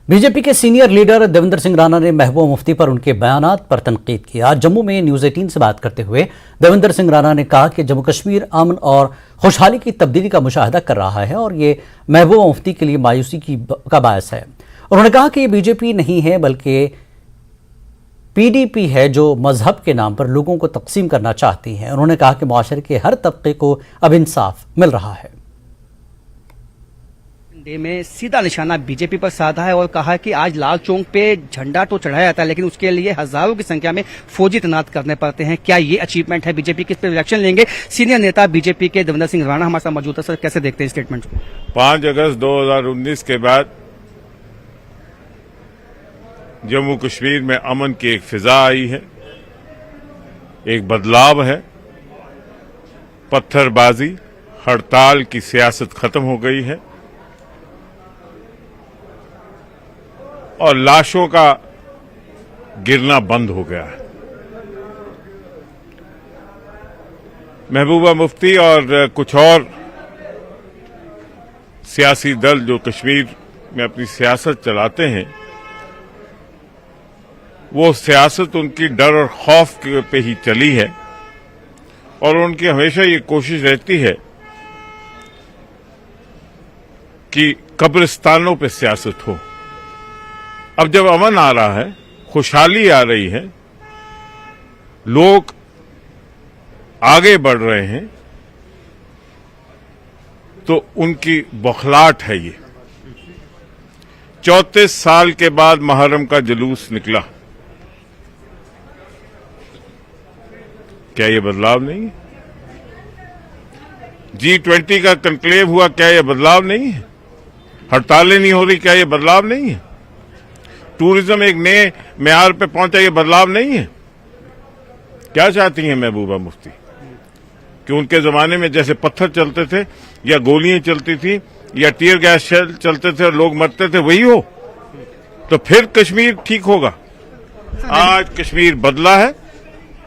BJP के senior leader Devendra Singh Rana ने महबूबा मुफ्ती पर उनके बयानात पर तनकीद की। आज जम्मू में न्यूज़ 18 से बात करते हुए देवेंद्र सिंह राणा ने कहा कि जम्मू कश्मीर अमन और खुशहाली की तब्दीली का मुशाहिदा कर रहा है और ये महबूबा मुफ्ती के लिए मायूसी का बायस है। उन्होंने कहा कि ये बीजेपी नहीं है बल्कि पीडीपी है जो मजहब के नाम पर लोगों को तकसीम करना चाहती है। उन्होंने कहा कि मुआशरे के हर तबके को अब इंसाफ मिल रहा है। डे में सीधा निशाना बीजेपी पर साधा है और कहा कि आज लाल चौक पे झंडा तो चढ़ाया जाता है लेकिन उसके लिए हजारों की संख्या में फौजी तैनात करने पड़ते हैं। क्या ये अचीवमेंट है बीजेपी की? इस पर रिएक्शन लेंगे सीनियर नेता बीजेपी के देवेंद्र सिंह राणा हमारे साथ मौजूद है। सर, कैसे देखते हैं स्टेटमेंट को? 5 अगस्त 2019 के बाद जम्मू कश्मीर में अमन की एक फिजा आई है, एक बदलाव है। पत्थरबाजी, हड़ताल की सियासत खत्म हो गई है और लाशों का गिरना बंद हो गया है। महबूबा मुफ्ती और कुछ और सियासी दल जो कश्मीर में अपनी सियासत चलाते हैं, वो सियासत उनकी डर और खौफ पे ही चली है और उनकी हमेशा ये कोशिश रहती है कि कब्रिस्तानों पे सियासत हो। अब जब अमन आ रहा है, खुशहाली आ रही है, लोग आगे बढ़ रहे हैं, तो उनकी बौखलाहट है ये। 34 साल के बाद मुहर्रम का जुलूस निकला, क्या ये बदलाव नहीं है? G20 का कन्क्लेव हुआ, क्या ये बदलाव नहीं है? हड़तालें नहीं हो रही, क्या ये बदलाव नहीं है? टूरिज्म एक नए मेयार पे पहुंचा, ये बदलाव नहीं है? क्या चाहती हैं महबूबा मुफ्ती? कि उनके जमाने में जैसे पत्थर चलते थे या गोलियां चलती थी या टीयर गैस शेल चलते थे और लोग मरते थे, वही हो तो फिर कश्मीर ठीक होगा? आज कश्मीर बदला है,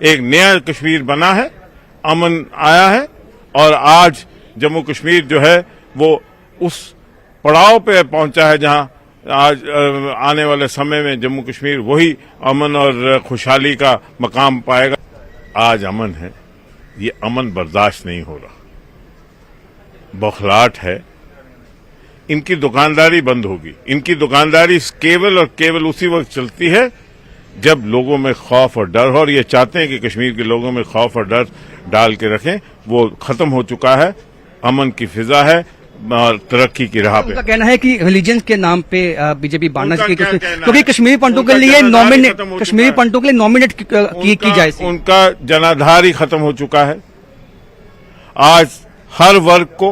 एक नया कश्मीर बना है, अमन आया है और आज जम्मू कश्मीर जो है वो उस पड़ाव पे पहुंचा है जहां आज आने वाले समय में जम्मू कश्मीर वही अमन और खुशहाली का मकाम पाएगा। आज अमन है, ये अमन बर्दाश्त नहीं हो रहा, बौखलाहट है। इनकी दुकानदारी बंद होगी। इनकी दुकानदारी केवल और केवल उसी वक्त चलती है जब लोगों में खौफ और डर हो, और ये चाहते हैं कि कश्मीर के लोगों में खौफ और डर डाल के रखें। वो खत्म हो चुका है, अमन की फिजा है और तरक्की की राह पे। उनका कहना है कि रिलीजन के नाम पे बीजेपी बांटना चाहिए क्योंकि कश्मीरी पंडितों के लिए नॉमिनेट की जाए। उनका जनाधार ही खत्म हो चुका है। आज हर वर्ग को,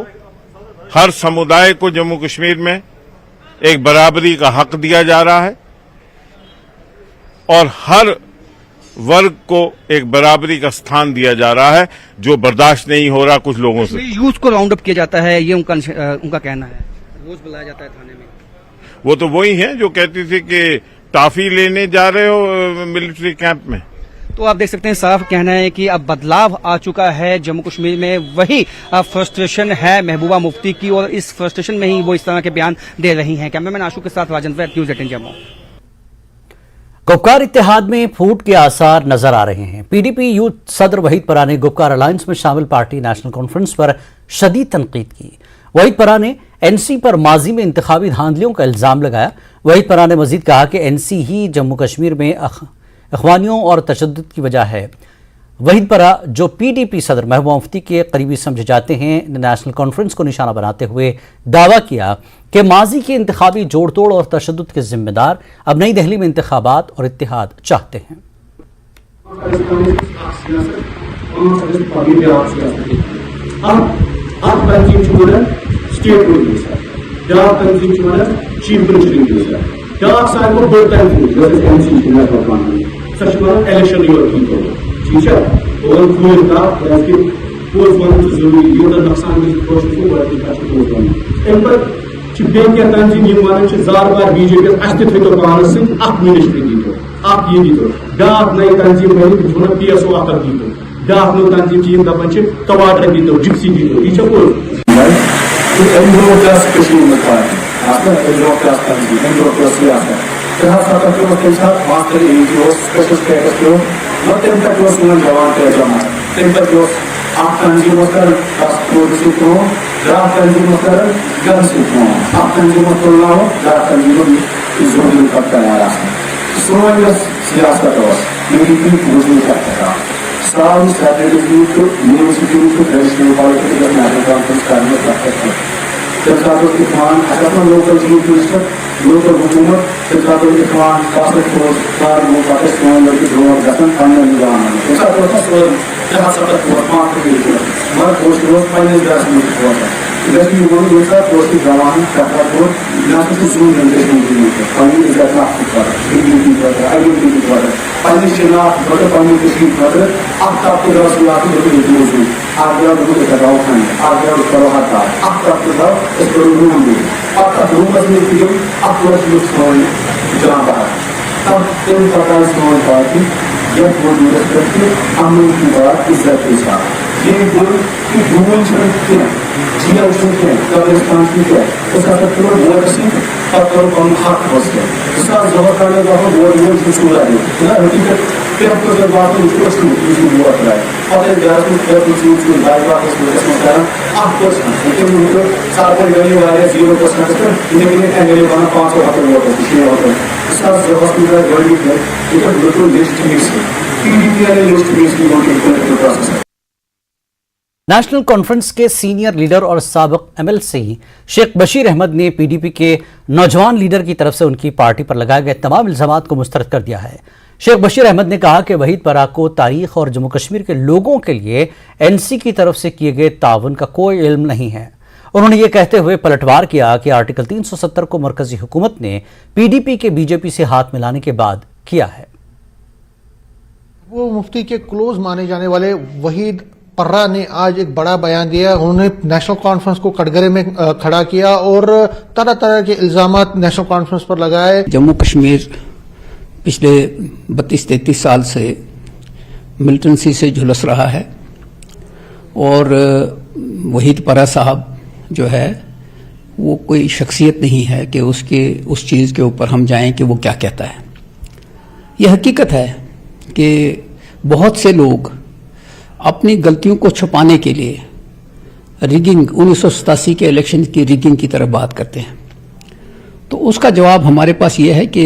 हर समुदाय को जम्मू कश्मीर में एक बराबरी का हक दिया जा रहा है और हर वर्ग को एक बराबरी का स्थान दिया जा रहा है, जो बर्दाश्त नहीं हो रहा कुछ लोगों से। यूथ को राउंड अप किया जाता है, ये उनका कहना है। रोज बुलाया जाता है थाने में। वो तो वही है जो कहती थी कि टाफी लेने जा रहे हो मिलिट्री कैंप में। तो आप देख सकते हैं, साफ कहना है कि अब बदलाव आ चुका है जम्मू कश्मीर में। वही फ्रस्ट्रेशन है महबूबा मुफ्ती की और इस फ्रस्ट्रेशन में ही वो इस तरह के बयान दे रही हैं। कैमरामैन आशु के साथ राजेंद्र, न्यूज़ 18 जम्मू। गुपकार इत्तेहाद में फूट के आसार नजर आ रहे हैं। पीडीपी यूथ सदर वहीद परा ने गुपकार अलायंस में शामिल पार्टी नेशनल कॉन्फ्रेंस पर शदीद तनकीद की। वहीद परा ने एनसी पर माजी में इंतखाबी धांधलियों का इल्जाम लगाया। वहीद परा ने मजीद कहा कि एनसी ही जम्मू कश्मीर में अखवानियों और तशद्दुद की वजह है। वहीद परा, जो पीडीपी सदर महबूबा मुफ्ती के करीबी समझे जाते हैं, ने नेशनल कॉन्फ्रेंस को निशाना बनाते हुए दावा किया कि माजी के इंतखाबी जोड़ तोड़ और तशद्दुद के जिम्मेदार अब नई दिल्ली में इंतखाबात और इत्तेहाद चाहते हैं। ठीक है, और कोई का कि कोई फंड जरूरी ये तो नुकसान की कोशिश को बढ़ती है। इन पर बेन क्या तंजीम ये वन जार बार बीजेपी अस्तित्व तो पान से अख मिनिस्ट्री दी तो आप ये दी तो डाक नई तंजीम बनी तो पीएसओ आकर दी तो डाक नो तंजीम चीज दपन कवाटर दी तो जिप्सी दी तो ये कोई Strong strategy to university to traditional politics of national conference karma practice. Tilkado Ikhwan, asapna local chief minister, local hukumat, tilkado Ikhwan, Catholic force, car mo Pakistan lagi drone gatan kanya niwan. Usa to tasawur jahat sabat warman to bitu. Mar post road finance grassroots water. Because you want to do post Rawan, Kathapur, not to zoom generation to finally is that not for identity for finally China, but the finally to see further. After the last year, after the Juzu, after the Kadawan, after the Karohata, after the Estorumbu, after the Rumas Film, after the Luxon, Jamba. Some 10 Patas non party, yet would be respected, Amu Kibar is that Isha. ये बोल कि भूमि क्या जिया उसके कब्रिस्तान की क्या उसका तो बोल सी और कम हाथ बस गया उसका जवाब करने का वो बोल सुसुरा है ना हकीकत फिर आपको जब बात है उसको उसको हुआ है और एक ग्यारह को फिर कुछ उसको लाइव बात उसको इसमें करा आपको लेकिन उनको सारे गली वाले 0% कर इन्हें एंगल बना 500 हाथ हुआ था इसलिए होता है उसका जवाब पूरा गली है ये बिल्कुल लिस्ट में से पीडीपी वाले लिस्ट में से वो प्रोसेस है। नेशनल कॉन्फ्रेंस के सीनियर लीडर और साबिक एमएलसी शेख बशीर अहमद ने पीडीपी के नौजवान लीडर की तरफ से उनकी पार्टी पर लगाए गए तमाम इल्जामात को मुस्तरद कर दिया है। शेख बशीर अहमद ने कहा कि वहीद परा को तारीख और जम्मू कश्मीर के लोगों के लिए एनसी की तरफ से किए गए ताउन का कोई इल्म नहीं है। उन्होंने ये कहते हुए पलटवार किया कि आर्टिकल 370 को मरकजी हुकूमत ने पीडीपी के बीजेपी से हाथ मिलाने के बाद किया है। वो मुफ्ती के क्लोज माने जाने वाले वहीद पर्रा ने आज एक बड़ा बयान दिया। उन्होंने नेशनल कॉन्फ्रेंस को कटघरे में खड़ा किया और तरह तरह के इल्जामात नेशनल कॉन्फ्रेंस पर लगाए। जम्मू कश्मीर पिछले 32-33 साल से मिलिटेंसी से झुलस रहा है और वहीद पर्रा साहब जो है वो कोई शख्सियत नहीं है कि उसके उस चीज़ के ऊपर हम जाएं कि वो क्या कहता है। यह हकीकत है कि बहुत से लोग अपनी गलतियों को छुपाने के लिए रिगिंग 1987 के इलेक्शन की रिगिंग की तरफ बात करते हैं। तो उसका जवाब हमारे पास ये है कि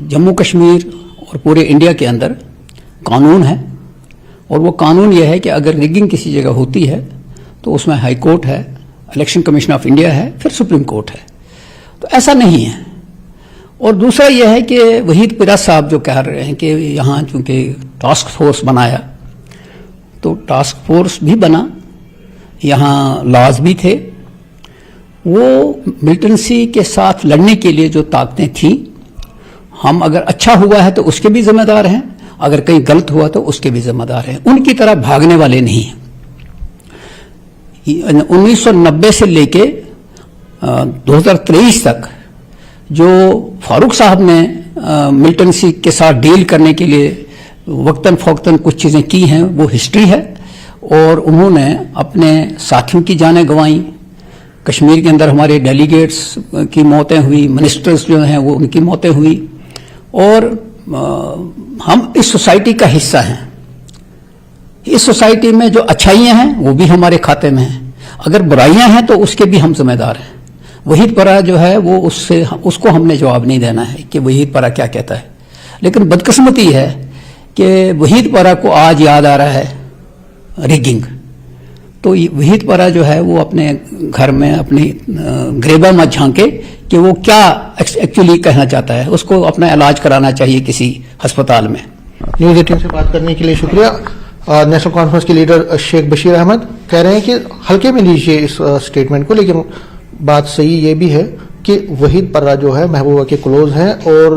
जम्मू कश्मीर और पूरे इंडिया के अंदर कानून है और वो कानून यह है कि अगर रिगिंग किसी जगह होती है तो उसमें हाई कोर्ट है, इलेक्शन कमीशन ऑफ इंडिया है, फिर सुप्रीम कोर्ट है। तो ऐसा नहीं है। और दूसरा यह है कि वहीद पर्रा साहब जो कह रहे हैं कि यहाँ चूंकि टास्क फोर्स बनाया तो टास्क फोर्स भी बना, यहाँ लॉज भी थे। वो मिलिटेंसी के साथ लड़ने के लिए जो ताकतें थी, हम अगर अच्छा हुआ है तो उसके भी जिम्मेदार हैं, अगर कहीं गलत हुआ तो उसके भी जिम्मेदार हैं। उनकी तरह भागने वाले नहीं हैं। 1990 से लेके 2023 तक जो फारूक साहब ने मिलिटेंसी के साथ डील करने के लिए वक्तन फ़ौक्तन कुछ चीज़ें की हैं, वो हिस्ट्री है। और उन्होंने अपने साथियों की जानें गंवाई। कश्मीर के अंदर हमारे डेलीगेट्स की मौतें हुई, मिनिस्टर्स जो हैं वो उनकी मौतें हुई। और हम इस सोसाइटी का हिस्सा हैं। इस सोसाइटी में जो अच्छाइयाँ हैं वो भी हमारे खाते में हैं, अगर बुराइयाँ हैं तो उसके भी हम जिम्मेदार हैं। वहीद पर्रा जो है वो उसको हमने जवाब नहीं देना है कि वहीद पर्रा क्या कहता है। लेकिन बदकिस्मती है कि वहीद पर्रा को आज याद आ रहा है रिगिंग। तो वहीद पर्रा जो है वो अपने घर में अपनी ग्रेबा मत झांके कि वो क्या एक्चुअली कहना चाहता है। उसको अपना इलाज कराना चाहिए किसी अस्पताल में। न्यूज़ 18 से बात करने के लिए शुक्रिया। नेशनल कॉन्फ्रेंस के लीडर शेख बशीर अहमद कह रहे हैं कि हल्के में लीजिए इस स्टेटमेंट को, लेकिन बात सही ये भी है कि वहीद पर्रा जो है महबूबा के क्लोज हैं और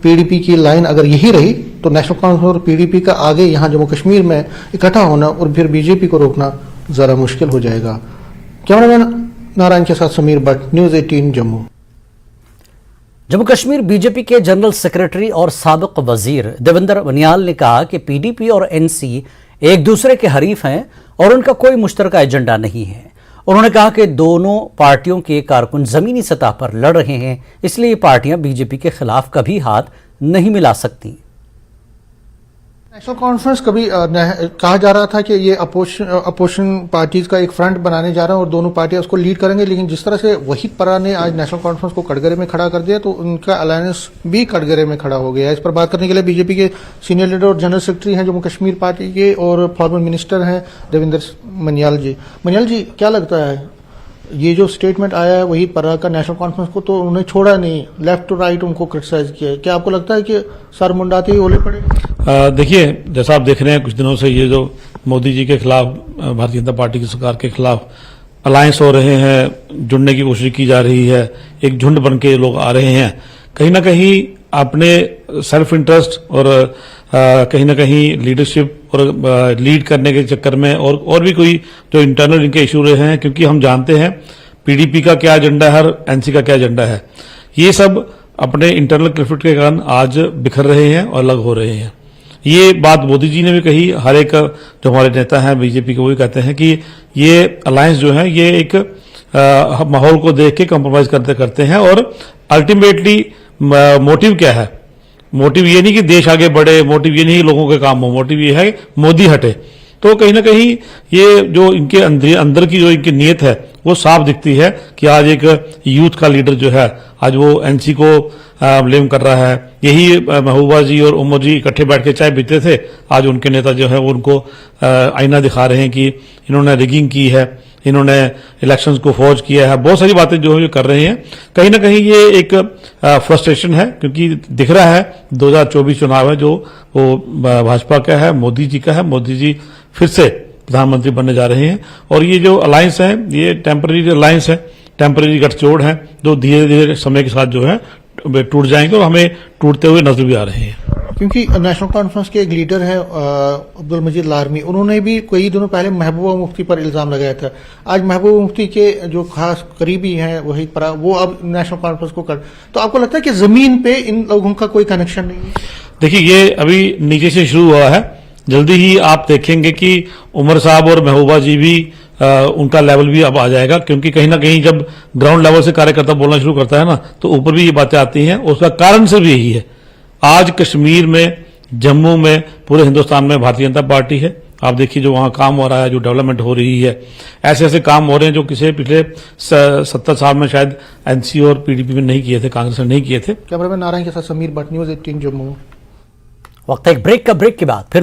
पीडीपी की लाइन अगर यही रही तो नेशनल कॉन्फ्रेंस और पीडीपी का आगे यहाँ जम्मू कश्मीर में इकट्ठा होना और फिर बीजेपी को रोकना जरा मुश्किल हो जाएगा। कैमरामैन नारायण के साथ समीर भट्ट, न्यूज़ 18 जम्मू। जम्मू कश्मीर बीजेपी के जनरल सेक्रेटरी और साबिक वजीर देवेंद्र बनियाल ने कहा कि पीडीपी और एनसी एक दूसरे के हरीफ हैं और उनका कोई मुश्तरका एजेंडा नहीं है। उन्होंने कहा कि दोनों पार्टियों के कारकुन जमीनी सतह पर लड़ रहे हैं, इसलिए ये पार्टियां बीजेपी के खिलाफ कभी हाथ नहीं मिला सकती। नेशनल कॉन्फ्रेंस कभी कहा जा रहा था कि ये अपोजिशन पार्टीज का एक फ्रंट बनाने जा रहा है और दोनों पार्टियां उसको लीड करेंगे, लेकिन जिस तरह से वहीद परा ने आज नेशनल कॉन्फ्रेंस को कटघरे में खड़ा कर दिया तो उनका अलायंस भी कटघरे में खड़ा हो गया है। इस पर बात करने के लिए बीजेपी के सीनियर लीडर और जनरल सेक्रेटरी हैं जम्मू कश्मीर पार्टी के और फॉर्मर मिनिस्टर हैं देवेंद्र मनियाल जी। मनियाल जी, क्या लगता है ये जो स्टेटमेंट आया है वहीद परा का नेशनल कॉन्फ्रेंस को, तो उन्हें छोड़ा नहीं, लेफ्ट टू राइट उनको क्रिटिसाइज किया है, क्या आपको लगता है कि सर मुंडाते ही ओले पड़े? देखिए, जैसा आप देख रहे हैं कुछ दिनों से ये जो मोदी जी के खिलाफ, भारतीय जनता पार्टी की सरकार के खिलाफ अलायंस हो रहे हैं, जुड़ने की कोशिश की जा रही है, एक झुंड बन के लोग आ रहे हैं, कहीं ना कहीं अपने सेल्फ इंटरेस्ट और कहीं ना कहीं लीडरशिप और लीड करने के चक्कर में और भी कोई जो इंटरनल इनके इशू रहे हैं, क्योंकि हम जानते हैं पीडीपी का क्या एजेंडा है और एनसी का क्या एजेंडा है, ये सब अपने इंटरनल कन्फ्लिक्ट के कारण आज बिखर रहे हैं और अलग हो रहे हैं। ये बात मोदी जी ने भी कही, हर एक जो हमारे नेता हैं बीजेपी के वो भी कहते हैं कि ये अलायंस जो है ये एक माहौल को देख के कॉम्प्रोमाइज करते हैं और अल्टीमेटली मोटिव क्या है? मोटिव ये नहीं कि देश आगे बढ़े, मोटिव ये नहीं कि लोगों के काम हो, मोटिव ये है मोदी हटे। तो कहीं ना कहीं ये जो इनके अंदर की जो इनकी नीयत है वो साफ दिखती है कि आज एक यूथ का लीडर जो है आज वो एनसी को ब्लेम कर रहा है। यही महबूबा जी और उमर जी इकट्ठे बैठ के चाय पीते थे, आज उनके नेता जो है वो उनको आईना दिखा रहे हैं कि इन्होंने रिगिंग की है, इन्होंने इलेक्शंस को फौज किया है, बहुत सारी बातें जो है कर रहे हैं। कहीं ना कहीं ये एक फ्रस्ट्रेशन है, क्योंकि दिख रहा है 2024 चुनाव है जो वो भाजपा का है, मोदी जी का है, मोदी जी फिर से प्रधानमंत्री बनने जा रहे हैं और ये जो अलायंस है ये टेम्पररी अलायंस है, टेम्पररी गठजोड़ है जो धीरे धीरे समय के साथ जो है टूट जाएंगे और हमें टूटते हुए नजर भी आ रहे हैं। क्योंकि नेशनल कॉन्फ्रेंस के एक लीडर हैं अब्दुल मजीद लारमी, उन्होंने भी कई दिनों पहले महबूबा मुफ्ती पर इल्जाम लगाया था। आज महबूबा मुफ्ती के जो खास करीबी हैं वहीद परा, वो अब नेशनल कॉन्फ्रेंस को कर, तो आपको लगता है कि जमीन पे इन लोगों का कोई कनेक्शन नहीं है? देखिए, ये अभी नीचे से शुरू हुआ है, जल्दी ही आप देखेंगे कि उमर साहब और महबूबा जी भी उनका लेवल भी अब आ जाएगा, क्योंकि कहीं ना कहीं जब ग्राउंड लेवल से कार्यकर्ता बोलना शुरू करता है ना तो ऊपर भी ये बातें आती हैं। उसका कारण सिर्फ यही है, आज कश्मीर में, जम्मू में, पूरे हिंदुस्तान में भारतीय जनता पार्टी है। आप देखिए जो वहां काम हो रहा है, जो डेवलपमेंट हो रही है, ऐसे ऐसे काम हो रहे हैं जो किसी पिछले 70 साल में शायद एनसी और पीडीपी में नहीं किए थे, कांग्रेस ने नहीं किए थे। कैमरामैन नारायण के साथ समीर भट्ट, न्यूज़ 18 जम्मू। वक्त एक ब्रेक के बाद फिर